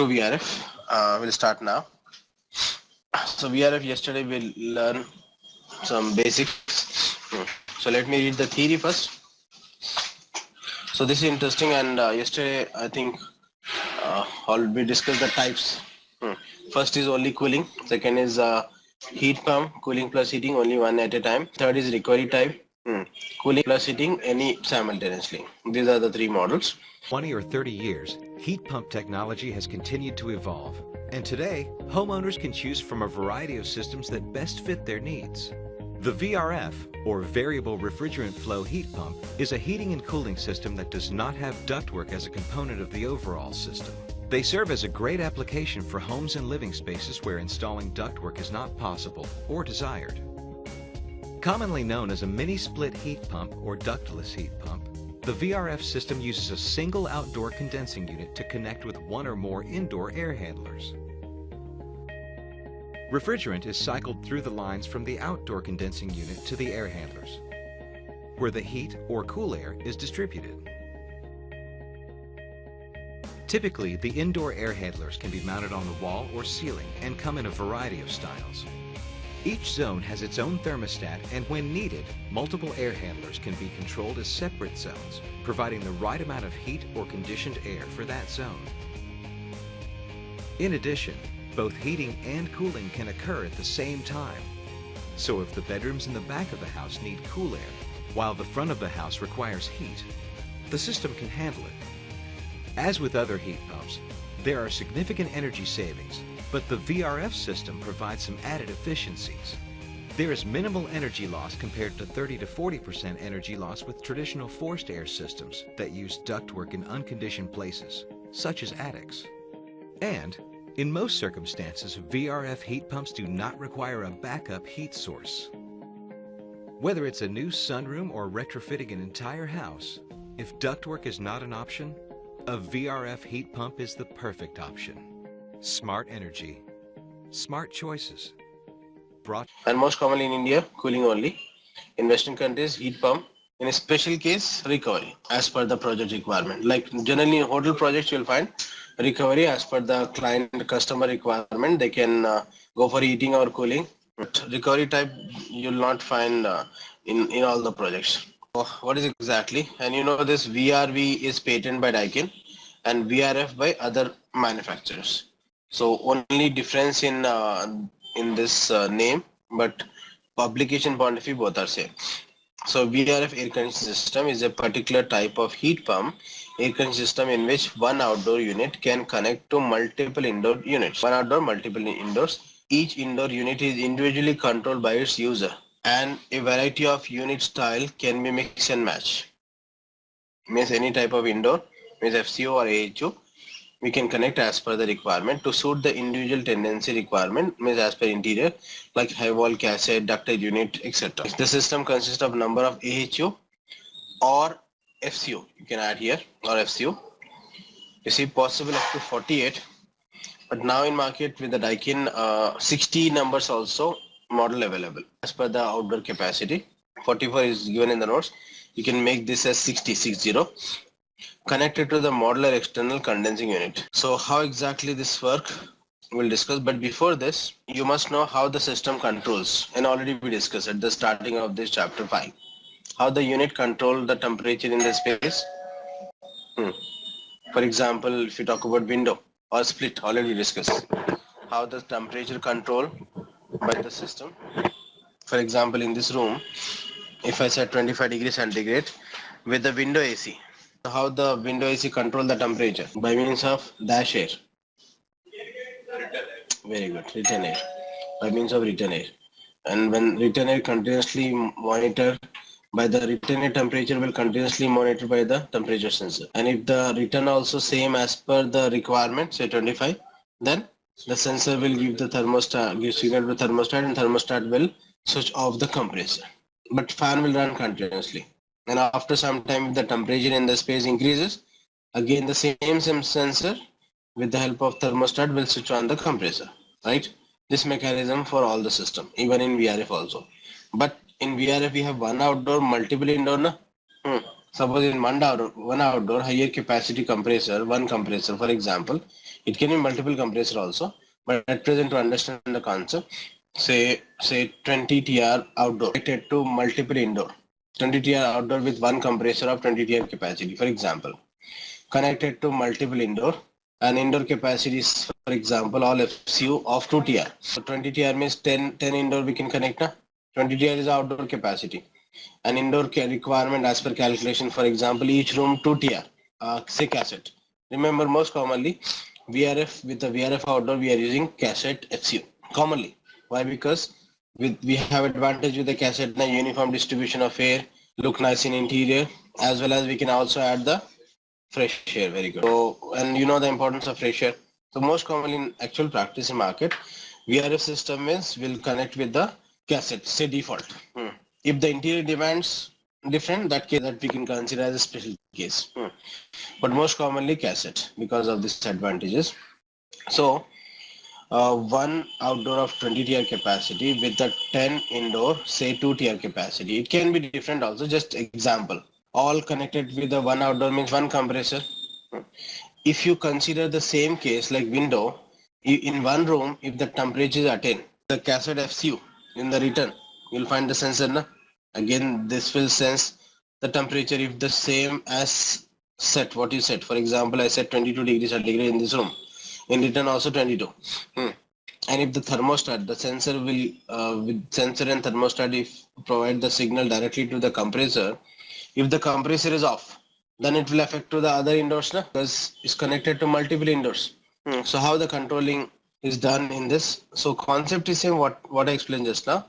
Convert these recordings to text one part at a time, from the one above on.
to VRF. We'll start now. So VRF, yesterday we'll learn some basics. So let me read the theory first. So this is interesting, and yesterday I think we discussed the types. First is only cooling. Second is heat pump, cooling plus heating, only one at a time. Third is recovery type. Cooling plus heating, any simultaneously. These are the three models. 20 or 30 years, heat pump technology has continued to evolve. And today, homeowners can choose from a variety of systems that best fit their needs. The VRF, or Variable Refrigerant Flow Heat Pump, is a heating and cooling system that does not have ductwork as a component of the overall system. They serve as a great application for homes and living spaces where installing ductwork is not possible or desired. Commonly known as a mini-split heat pump or ductless heat pump, the VRF system uses a single outdoor condensing unit to connect with one or more indoor air handlers. Refrigerant is cycled through the lines from the outdoor condensing unit to the air handlers, where the heat or cool air is distributed. Typically, the indoor air handlers can be mounted on the wall or ceiling and come in a variety of styles. Each zone has its own thermostat, and when needed, multiple air handlers can be controlled as separate zones, providing the right amount of heat or conditioned air for that zone. In addition, both heating and cooling can occur at the same time. So if the bedrooms in the back of the house need cool air, while the front of the house requires heat, the system can handle it. As with other heat pumps, there are significant energy savings, but the VRF system provides some added efficiencies. There is minimal energy loss compared to 30 to 40% energy loss with traditional forced air systems that use ductwork in unconditioned places, such as attics. And, in most circumstances, VRF heat pumps do not require a backup heat source. Whether it's a new sunroom or retrofitting an entire house, if ductwork is not an option, a VRF heat pump is the perfect option. Smart energy. Smart choices. And most commonly in India, cooling only. In Western countries, heat pump. In a special case, recovery as per the project requirement. Like generally in hotel projects, you'll find recovery as per the client customer requirement. They can go for heating or cooling. But recovery type, you'll not find in all the projects. So what is exactly? And you know this VRV is patented by Daikin and VRF by other manufacturers. So only difference in this name, but publication point of view both are same. So VRF air conditioning system is a particular type of heat pump air conditioning system in which one outdoor unit can connect to multiple indoor units. One outdoor, multiple indoors. Each indoor unit is individually controlled by its user, and a variety of unit style can be mix and match. Means any type of indoor, means FCO or AHU, we can connect as per the requirement to suit the individual tendency requirement, means as per interior, like high wall cassette, ducted unit, etc. The system consists of number of AHU or FCO, you can add here, or FCO. You see possible up to 48, but now in market with the Daikin 60 numbers also model available as per the outdoor capacity. 44 is given in the notes. You can make this as 60 connected to the modular external condensing unit. So how exactly this work we'll discuss, but before this you must know how the system controls, and already we discussed at the starting of this chapter 5 how the unit control the temperature in the space. For example, if you talk about window or split, already discussed how the temperature control by the system. For example, in this room, if I set 25 degrees centigrade with the window AC, how the window AC control the temperature? By means of dash air. Very good, return air. By means of return air. And when return air continuously monitor by the return air, temperature will continuously monitor by the temperature sensor. And if the return also same as per the requirement, say 25, then the sensor will give the thermostat, give signal to the thermostat, and thermostat will switch off the compressor. But fan will run continuously. And after some time, if the temperature in the space increases, again the same sensor with the help of thermostat will switch on the compressor, right? This mechanism for all the system, even in VRF also. But in VRF we have one outdoor, multiple indoor, na? Suppose in one outdoor higher capacity compressor, one compressor, for example, it can be multiple compressor also, but at present to understand the concept, say 20 TR outdoor connected to multiple indoor, 20 TR outdoor with one compressor of 20 TR capacity, for example, connected to multiple indoor, and indoor capacity is, for example, all FCU of 2 TR. So 20 TR means 10 indoor we can connect, na? 20 TR is outdoor capacity. An indoor requirement as per calculation, for example, each room 2 TR, say cassette. Remember, most commonly VRF, with the VRF outdoor we are using cassette FCU commonly. Why? Because we have advantage with the cassette, the uniform distribution of air, look nice in interior, as well as we can also add the fresh air. Very good. So, and you know the importance of fresh air. So most commonly in actual practice in market, VRF system is will connect with the cassette, say default. If the interior demands different, that case that we can consider as a special case. But most commonly cassette because of these advantages. So one outdoor of 20 TR capacity with the 10 indoor, say 2 TR capacity. It can be different also, just example. All connected with the one outdoor means one compressor. If you consider the same case like window, in one room, if the temperature is attained, the cassette FCU in the return, you'll find the sensor. Na? Again, this will sense the temperature if the same as set, what you set. For example, I set 22 degrees centigrade in this room. In return also 22. And if the thermostat, the sensor will, with sensor and thermostat, if provide the signal directly to the compressor, if the compressor is off, then it will affect to the other indoors, na? Because it's connected to multiple indoors. So how the controlling is done in this? So concept is same what I explained just now,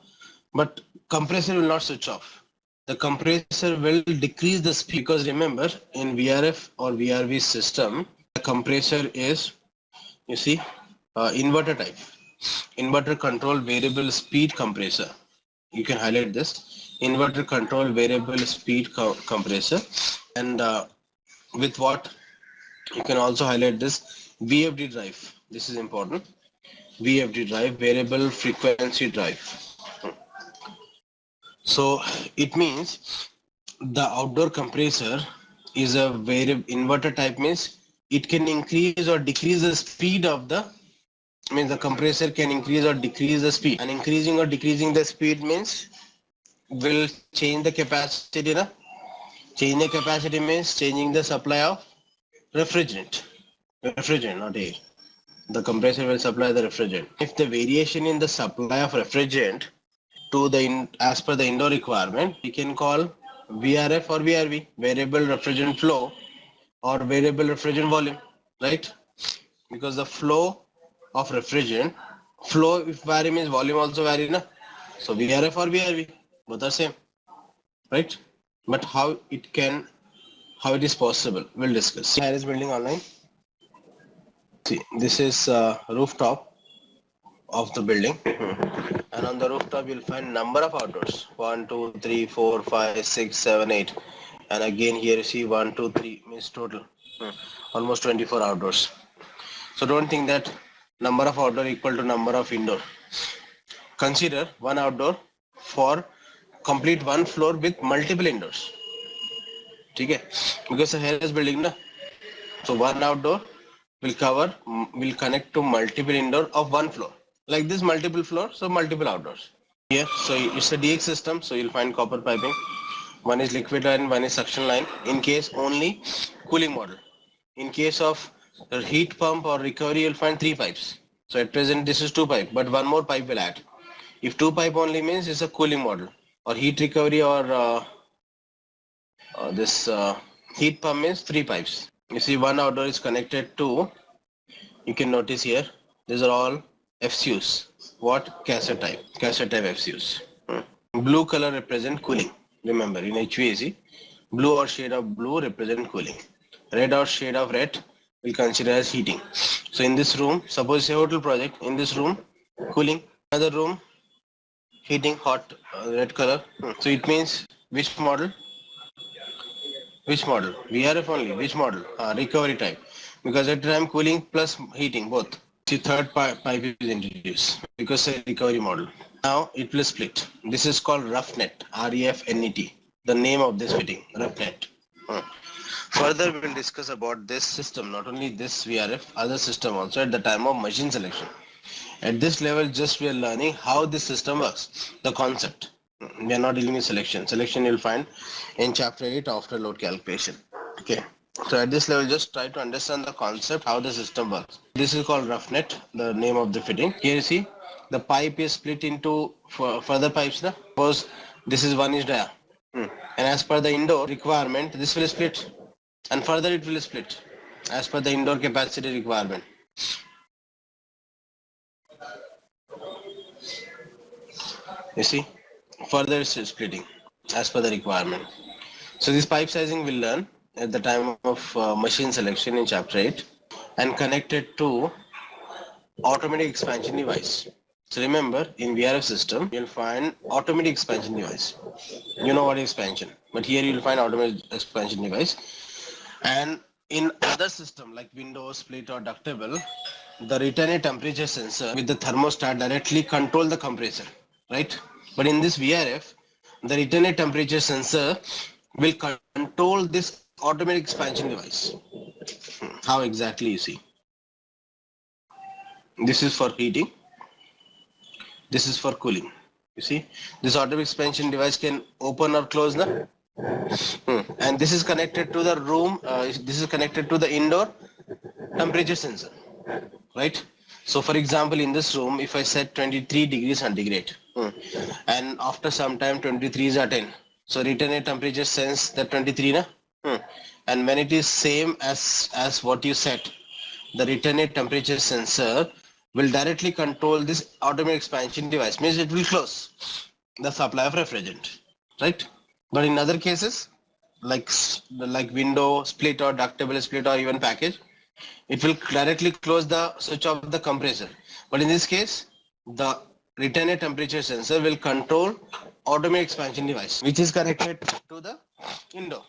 but compressor will not switch off. The compressor will decrease the speed, because remember in VRF or VRV system, the compressor is, you see, inverter type, inverter control variable speed compressor. You can highlight this, inverter control variable speed compressor. And with what you can also highlight this VFD drive. This is important. VFD drive, variable frequency drive. So it means the outdoor compressor is a variable inverter type, means it can increase or decrease the speed of the, means the compressor can increase or decrease the speed, and increasing or decreasing the speed means will change the capacity. Na? Change the capacity means changing the supply of refrigerant, not air. The compressor will supply the refrigerant. If the variation in the supply of refrigerant to the as per the indoor requirement, we can call VRF or VRV, variable refrigerant flow or variable refrigerant volume, right? Because the flow of refrigerant, flow if vary means volume also vary, na? So VRF or VRV, both are same, right? But how it is possible, we'll discuss. Here is building online. See, this is rooftop of the building, and on the rooftop you'll find number of outdoors, 1 2 3 4 5 6 7 8, and again here you see 1 2 3 means total almost 24 outdoors. So don't think that number of outdoor equal to number of indoor. Consider one outdoor for complete one floor with multiple indoors. Okay, because the here is building, na? So one outdoor will connect to multiple indoor of one floor. Like this, multiple floor, so multiple outdoors. Here, so it's a DX system, so you'll find copper piping. One is liquid line, one is suction line. In case only cooling model. In case of heat pump or recovery, you'll find 3 pipes. So at present this is 2 pipe, but one more pipe will add. If 2 pipe only means it's a cooling model, or heat recovery or this heat pump means 3 pipes. You see one outdoor is connected to, you can notice here, these are all FCUs. What? Cassette type FCUs. Blue color represent cooling. Remember in HVAC, blue or shade of blue represent cooling. Red or shade of red will consider as heating. So in this room, suppose it's a hotel project, in this room cooling, another room heating, hot, red color. So it means which model? Which model? VRF only. Which model? Recovery type. Because at the time cooling plus heating both. See, third pipe is introduced because it's a recovery model. Now it will split. This is called rough net. REFNET. The name of this fitting, rough net. Further, we'll discuss about this system, not only this VRF, other system also at the time of machine selection. At this level, just we are learning how this system works, the concept. We are not dealing with selection. Selection you'll find in chapter 8 after load calculation. Okay. So at this level, just try to understand the concept, how the system works. This is called roughnet, the name of the fitting. Here you see the pipe is split into further pipes. Suppose this is 1 inch dia. And as per the indoor requirement, this will split and further it will split as per the indoor capacity requirement. You see, further it's splitting as per the requirement. So this pipe sizing we'll learn at the time of machine selection in chapter 8 and connected to automatic expansion device. So remember, in VRF system, you'll find automatic expansion device. You know what is expansion, but here you'll find automatic expansion device. And in other system like Windows, split or ductable, the return temperature sensor with the thermostat directly control the compressor, right? But in this VRF, the return temperature sensor will control this automatic expansion device. How exactly you see? This is for heating. This is for cooling. You see, this automatic expansion device can open or close the. And this is connected to the room. This is connected to the indoor temperature sensor, right? So for example, in this room, if I set 23 degrees centigrade, and after some time 23 is attained, so return temperature sense the 23, na? And when it is same as what you set, the return temperature sensor will directly control this automatic expansion device, means it will close the supply of refrigerant, right? But in other cases, like window split or ductable split or even package, it will directly close the switch of the compressor. But in this case, the return temperature sensor will control automatic expansion device, which is connected to the indoor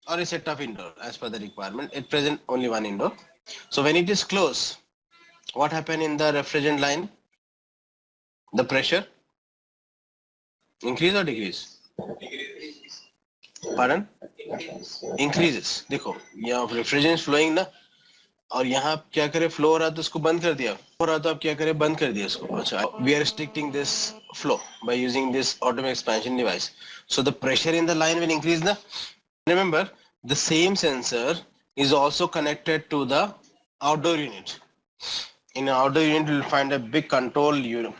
or a set of indoor as per the requirement. At present, only one indoor. So when it is closed, what happened in the refrigerant line? The pressure increase or decrease? Pardon? Increases. देखो यहाँ refrigerant flowing ना, और यहाँ आप क्या करें, flow हो रहा तो उसको बंद कर दिया, हो रहा तो आप क्या करें, बंद कर दिया इसको. अच्छा, we are restricting this flow by using this automatic expansion device. So the pressure in the line will increase na. Remember, the same sensor is also connected to the outdoor unit. In an outdoor unit, you will find a big control unit,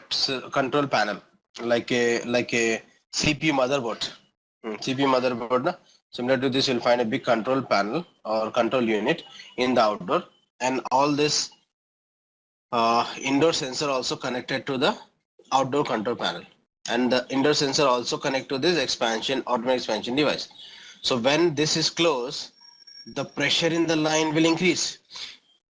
control panel, like a CPU motherboard. CPU motherboard, na? Similar to this, you'll find a big control panel or control unit in the outdoor, and all this indoor sensor also connected to the outdoor control panel, and the indoor sensor also connect to this automatic expansion device. So when this is closed, the pressure in the line will increase,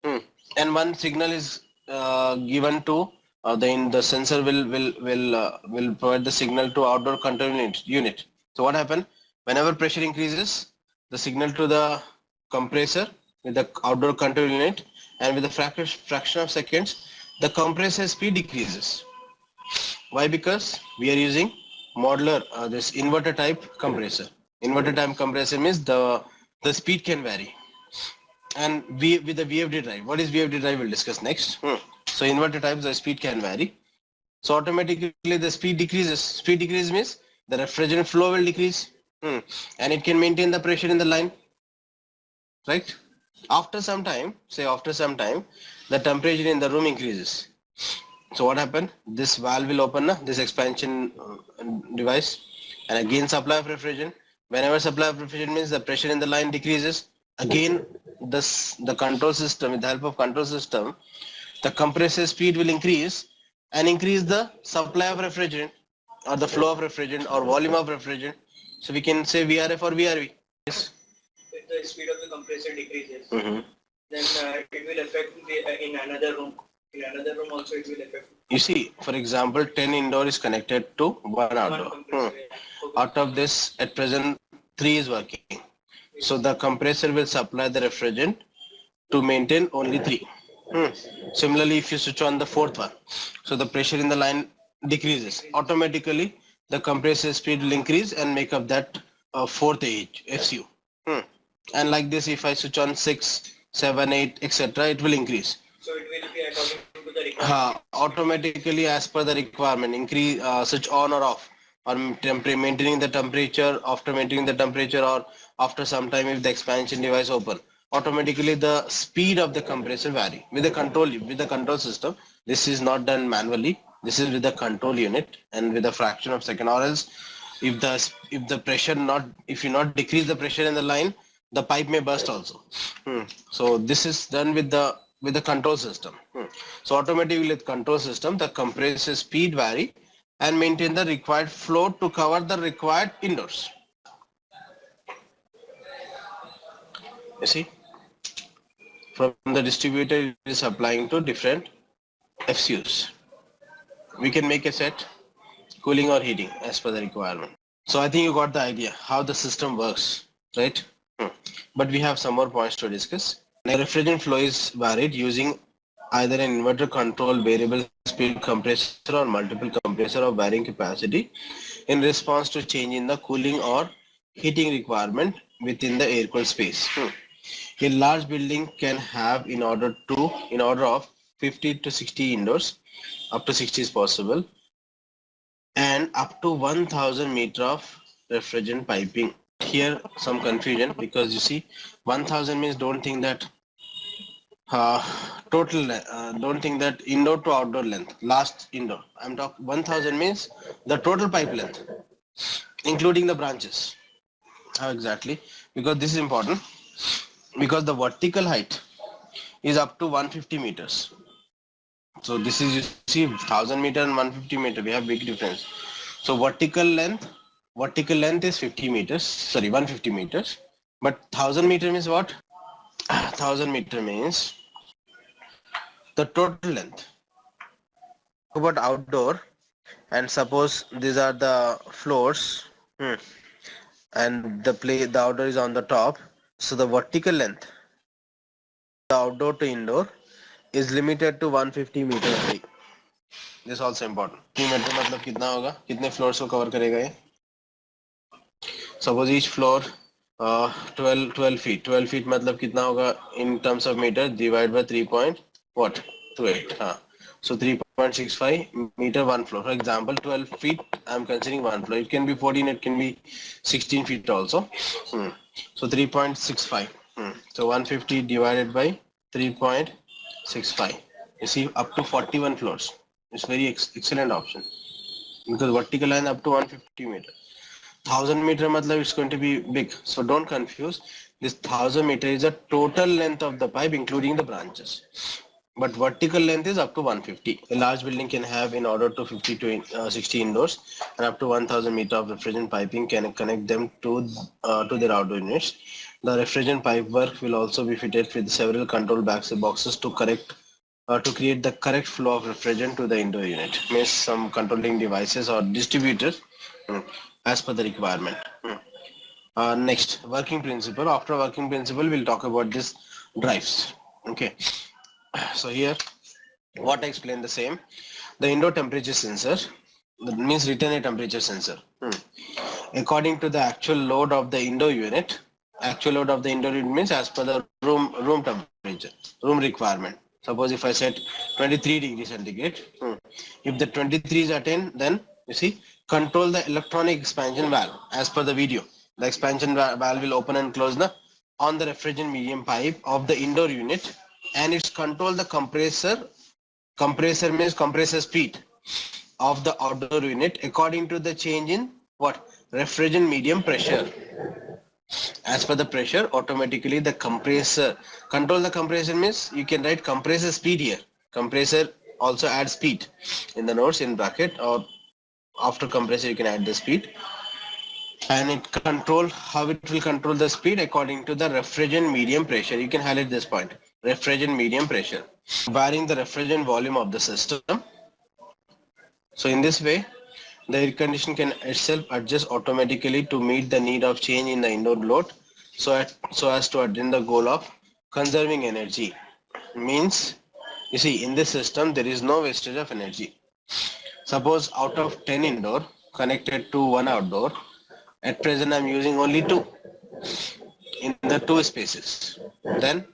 and one signal is given to the sensor will provide the signal to outdoor control unit. So what happens whenever pressure increases, the signal to the compressor with the outdoor control unit, and with a fraction of seconds, the compressor speed decreases. Why? Because we are using modular, this inverter type compressor. Inverter type compressor means the speed can vary. And with the VFD drive, what is VFD drive? We'll discuss next. So inverter types, the speed can vary. So automatically the speed decreases. Speed decrease means the refrigerant flow will decrease, and it can maintain the pressure in the line, right? After some time, the temperature in the room increases. So what happened? This valve will open, this expansion device, and again supply of refrigerant. Whenever supply of refrigerant means the pressure in the line decreases, again the control system, with the help of control system, the compressor speed will increase and increase the supply of refrigerant or the flow of refrigerant or volume of refrigerant. So we can say VRF or VRV. Yes. If the speed of the compressor decreases, then it will affect in another room. In another room also it will affect. You see, for example, 10 indoor is connected to one outdoor. Out of this, at present, 3 is working. So the compressor will supply the refrigerant to maintain only 3. Similarly, if you switch on the 4th one, so the pressure in the line decreases. Automatically, the compressor speed will increase and make up that 4th FCU. And like this, if I switch on 6, 7, 8, etc., it will increase. So it will be according to the requirement. Automatically as per the requirement, increase, switch on or off, or maintaining the temperature, after maintaining the temperature, or after some time if the expansion device open. Automatically the speed of the compressor vary with the control system. This is not done manually. This is with the control unit and with a fraction of second, or else if the pressure not, if you not decrease the pressure in the line, the pipe may burst also. So this is done with the control system. So automatically with control system, the compressor speed vary and maintain the required flow to cover the required indoors. You see, from the distributor it is applying to different FCUs. We can make a set cooling or heating as per the requirement. So I think you got the idea how the system works, right? But we have some more points to discuss. Now, refrigerant flow is varied using either an inverter control variable speed compressor or multiple compressor of varying capacity in response to change in the cooling or heating requirement within the air-cooled space. A large building can have in order of 50 to 60 indoors, up to 60 is possible, and up to 1000 meter of refrigerant piping. Here some confusion, because you see 1000 means don't think that don't think that indoor to outdoor length, last indoor. I'm talking 1000 means the total pipe length including the branches. How exactly? Because this is important, because the vertical height is up to 150 meters. So this is, you see, 1000 meter and 150 meter, we have big difference. So vertical length is 50 meters, sorry, 150 meters, but 1000 meter means what? 1000 meter means the total length. About outdoor, and suppose these are the floors, and the outdoor is on the top, so the vertical length, the outdoor to indoor, is limited to 150 meter only. This is also important. 3 meter मतलब कितना होगा, कितने floors को cover करेगा ये? Suppose each floor 12 feet. 12 feet मतलब कितना होगा in terms of meter, divide by 3.28. So 3.65 meter one floor. For example, 12 feet I am considering one floor. It can be 14, it can be 16 feet also. So 3.65. So 150 divided by 3.65. You see, up to 41 floors. It's very excellent option, because vertical line up to 150 meter. 1000 meter matlab it's going to be big, so don't confuse. This 1000 meter is the total length of the pipe including the branches, but vertical length is up to 150. A large building can have in order to 50 to 60 indoors, and up to 1000 meter of refrigerant piping can connect them to their outdoor units. The refrigerant pipe work will also be fitted with several control boxes to create the correct flow of refrigerant to the indoor unit. Means some controlling devices or distributors as per the requirement. Next, working principle. After working principle, we'll talk about this drives. Okay. So here, what I explained the same. The indoor temperature sensor, that means return a temperature sensor. According to the actual load of the indoor unit, means as per the room temperature, room requirement. Suppose if I set 23 degrees centigrade, if the 23 is attained, then you see, control the electronic expansion valve as per the video. The expansion valve will open and close on the refrigerant medium pipe of the indoor unit, and it's control the compressor means compressor speed of the outdoor unit according to the change in what? Refrigerant medium pressure. As per the pressure, automatically the compressor, control the compressor means you can write compressor speed here. Compressor also adds speed in the notes in bracket, or after compressor you can add the speed, and it control how it will control the speed according to the refrigerant medium pressure. You can highlight this point, refrigerant medium pressure, varying the refrigerant volume of the system. So in this way, the air conditioner can itself adjust automatically to meet the need of change in the indoor load, so as to attain the goal of conserving energy. Means, you see, in this system there is no wastage of energy. Suppose out of 10 indoor connected to 1 outdoor, at present I am using only 2. in the two spaces. Then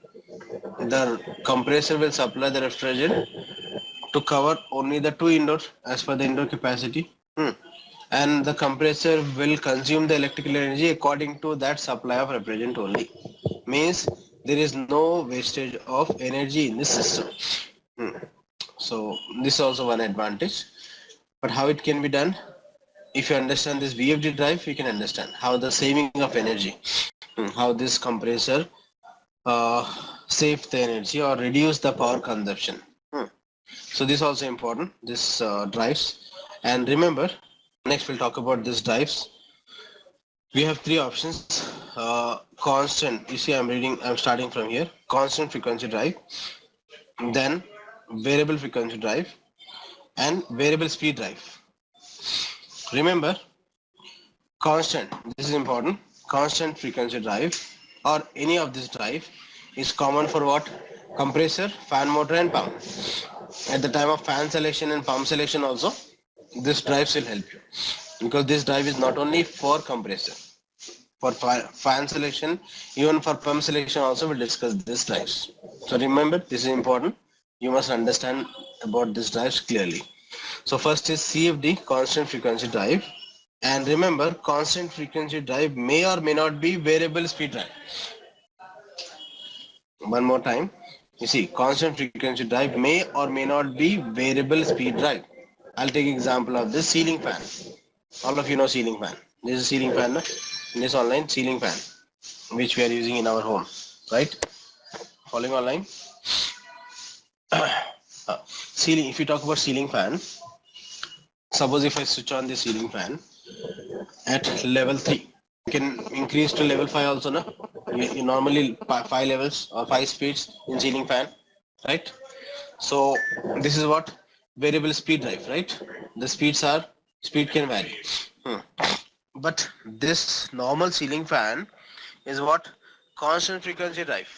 the compressor will supply the refrigerant to cover only the two indoors as per the indoor capacity. And the compressor will consume the electrical energy according to that supply of refrigerant only. Means there is no wastage of energy in the system. So this is also one advantage. But how it can be done? If you understand this VFD drive, you can understand how the saving of energy, how this compressor save the energy or reduce the power consumption. So this is also important, this drives. And remember, next we'll talk about these drives. We have three options. Constant, you see I'm starting from here. Constant frequency drive, then variable frequency drive, and variable speed drive. Remember, constant, this is important, constant frequency drive or any of this drive is common for what? Compressor, fan motor and pump. At the time of fan selection and pump selection also, this drives will help you, because this drive is not only for compressor, for fan selection, even for pump selection also we'll discuss this drives. So remember, this is important. You must understand about this drives clearly. So first is CFD, constant frequency drive. And remember, constant frequency drive may or may not be variable speed drive. One more time. You see, constant frequency drive may or may not be variable speed drive. I'll take example of this ceiling fan. All of you know ceiling fan. This is ceiling fan, no? This online ceiling fan, which we are using in our home, right? Following online. Ceiling, if you talk about ceiling fan, suppose if I switch on the ceiling fan at level 3, you can increase to level 5 also, no? You normally 5 levels or 5 speeds in ceiling fan, right? So this is what variable speed drive, right? The speed can vary. But this normal ceiling fan is what? Constant frequency drive.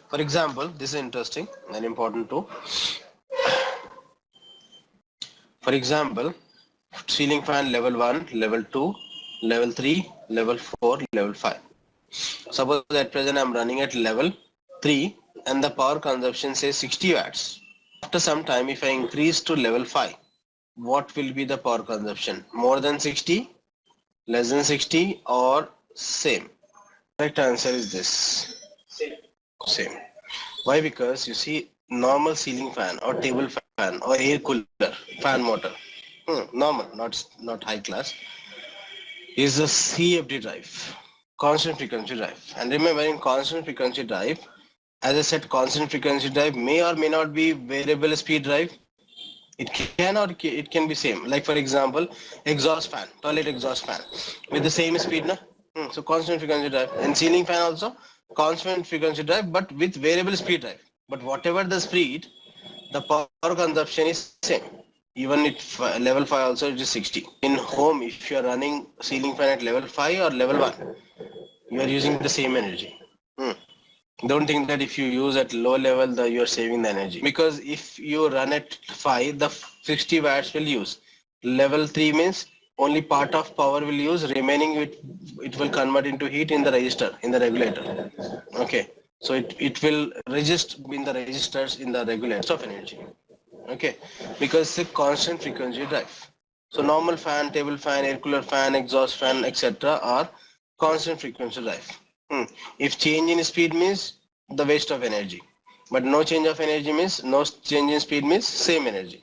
For example, this is interesting and important too. For example, ceiling fan level 1, level 2, level 3, level 4, level 5. Suppose at present I am running at level 3 and the power consumption says 60 watts. After some time, if I increase to level 5, what will be the power consumption? More than 60, less than 60, or same? Correct answer is this. Same. Why? Because you see, normal ceiling fan or table fan or air cooler, fan motor, normal, not high class, is a CFD drive, constant frequency drive. And remember, in constant frequency drive, as I said, constant frequency drive may or may not be variable speed drive. It can or it can be same. Like for example, exhaust fan, toilet exhaust fan with the same speed, na? So constant frequency drive. And ceiling fan also constant frequency drive, but with variable speed drive. But whatever the speed, the power consumption is same. Even at level 5 also it is 60. In home, if you are running ceiling fan at level 5 or level 1, you are using the same energy. Don't think that if you use at low level, you are saving the energy. Because if you run at 5, the 60 watts will use. Level 3 means only part of power will use, remaining it will convert into heat in the resistor, in the regulator. Okay. So it will register in the registers in the regulators of energy. Okay. Because it's a constant frequency drive. So normal fan, table fan, air cooler fan, exhaust fan, etc. are constant frequency drive. If change in speed means the waste of energy, but no change of energy means no change in speed means same energy.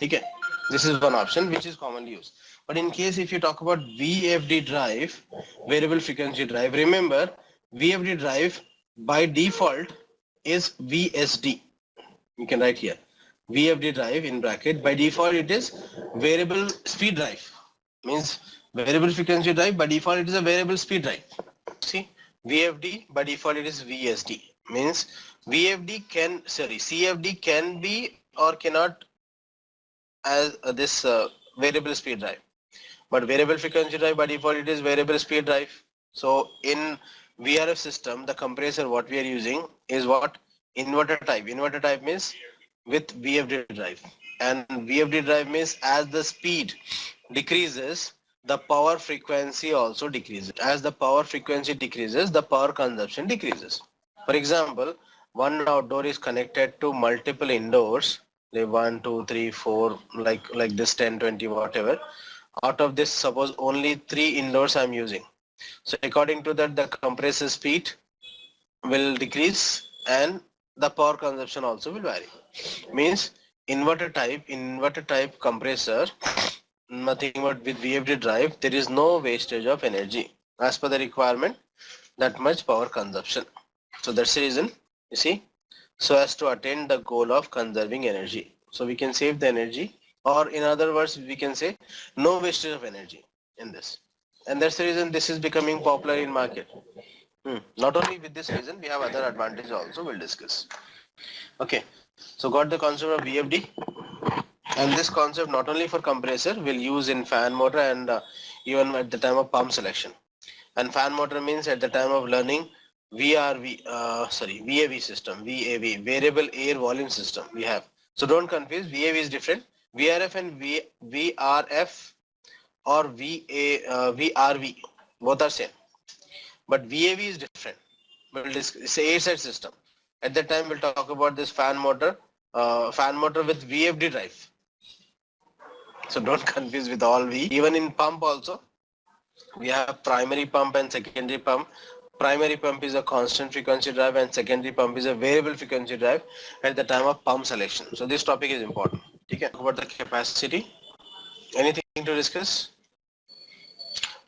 Okay, this is one option which is commonly used. But in case if you talk about VFD drive, variable frequency drive, remember VFD drive by default is VSD. You can write here VFD drive in bracket. By default it is variable speed drive, means variable frequency drive. By default it is a variable speed drive. See, VFD by default it is VSD, means CFD can be or cannot as this variable speed drive, but variable frequency drive by default it is variable speed drive. So in VRF system, the compressor what we are using is what? Inverter type. Inverter type means with VFD drive, and VFD drive means as the speed decreases, the power frequency also decreases. As the power frequency decreases, the power consumption decreases. For example, one outdoor is connected to multiple indoors, like 1, 2, 3, 4, like this 10, 20, whatever. Out of this, suppose only 3 indoors I'm using. So according to that, the compressor speed will decrease and the power consumption also will vary. Means inverter type compressor, nothing but with VFD drive, there is no wastage of energy. As per the requirement, that much power consumption. So that's the reason, you see, so as to attain the goal of conserving energy. So we can save the energy, or in other words, we can say no wastage of energy in this. And that's the reason this is becoming popular in market. Not only with this reason, we have other advantages also we'll discuss. Okay, so got the concept of VFD, and this concept not only for compressor we'll use in fan motor and even at the time of pump selection. And fan motor means at the time of learning VAV system, VAV, variable air volume system we have. So don't confuse, VAV is different. VRF and VRF or VRV, both are same. But VAV is different. It's a air-side system. At that time we'll talk about this fan motor with VFD drive. So don't confuse with all V. Even in pump also, we have primary pump and secondary pump. Primary pump is a constant frequency drive and secondary pump is a variable frequency drive at the time of pump selection. So this topic is important. Okay. About the capacity. Anything to discuss?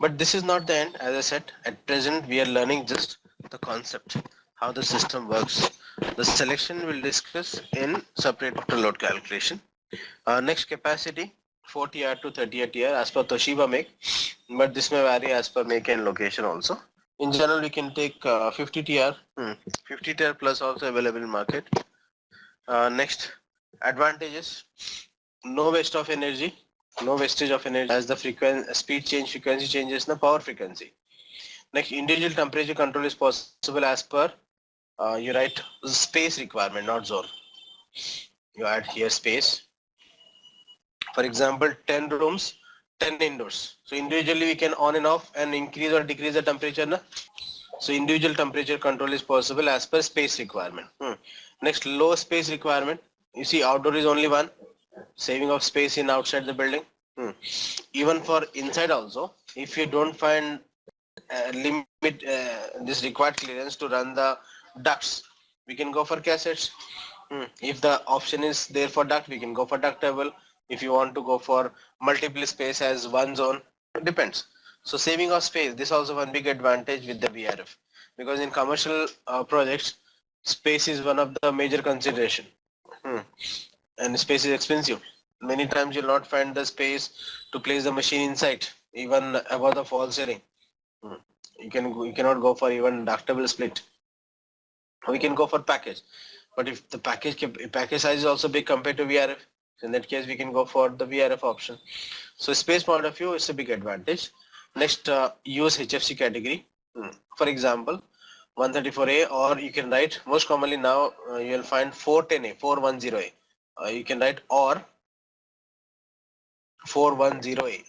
But this is not the end. As I said, at present we are learning just the concept, how the system works. The selection we'll discuss in separate after load calculation. Next, capacity 40 TR to 30 TR as per Toshiba make, but this may vary as per make and location also. In general, we can take 50 TR, 50 TR plus also available in market. Next, advantages: no waste of energy, no wastage of energy as the speed change, frequency changes, the power frequency. Next, individual temperature control is possible as per you write space requirement, not zone. You add here space. For example, 10 rooms, 10 indoors. So individually we can on and off and increase or decrease the temperature. Na? So individual temperature control is possible as per space requirement. Next, low space requirement. You see, outdoor is only one. Saving of space in outside the building. Even for inside also, if you don't find limit this required clearance to run the ducts, we can go for cassettes. If the option is there for duct, we can go for ductable. If you want to go for multiple space as one zone, it depends. So saving of space, this also one big advantage with the VRF, because in commercial projects, space is one of the major consideration, and space is expensive. Many times you'll not find the space to place the machine inside, even above the false ceiling. You cannot go for even ductable split. We can go for package, but if the package size is also big compared to VRF, in that case we can go for the VRF option. So space point of view is a big advantage. Next, use HFC category. For example, 134A, or you can write most commonly now you will find 410A, 410A. You can write or 410A.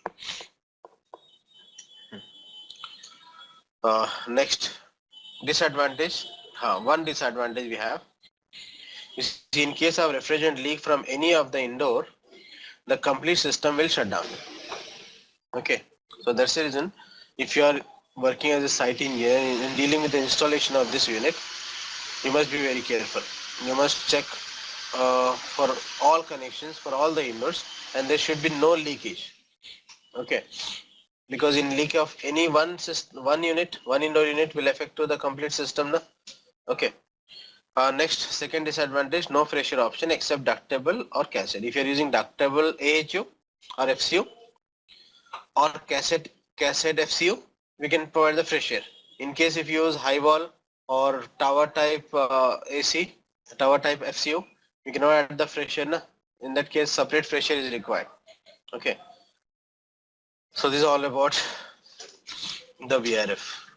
Next, disadvantage. One disadvantage we have is in case of refrigerant leak from any of the indoor, the complete system will shut down. Okay, so that's the reason if you are working as a site engineer in dealing with the installation of this unit, you must be very careful. You must check for all connections for all the indoors, and there should be no leakage. Okay, because in leak of any one indoor unit will affect to the complete system. Okay. Next, second disadvantage, no fresh air option except ductable or cassette. If you are using ductable AHU or FCU or cassette FCU, we can provide the fresh air. In case if you use high wall or tower type AC, tower type FCU, you cannot add the fresh air. In that case, separate fresh air is required. Okay. So this is all about the VRF.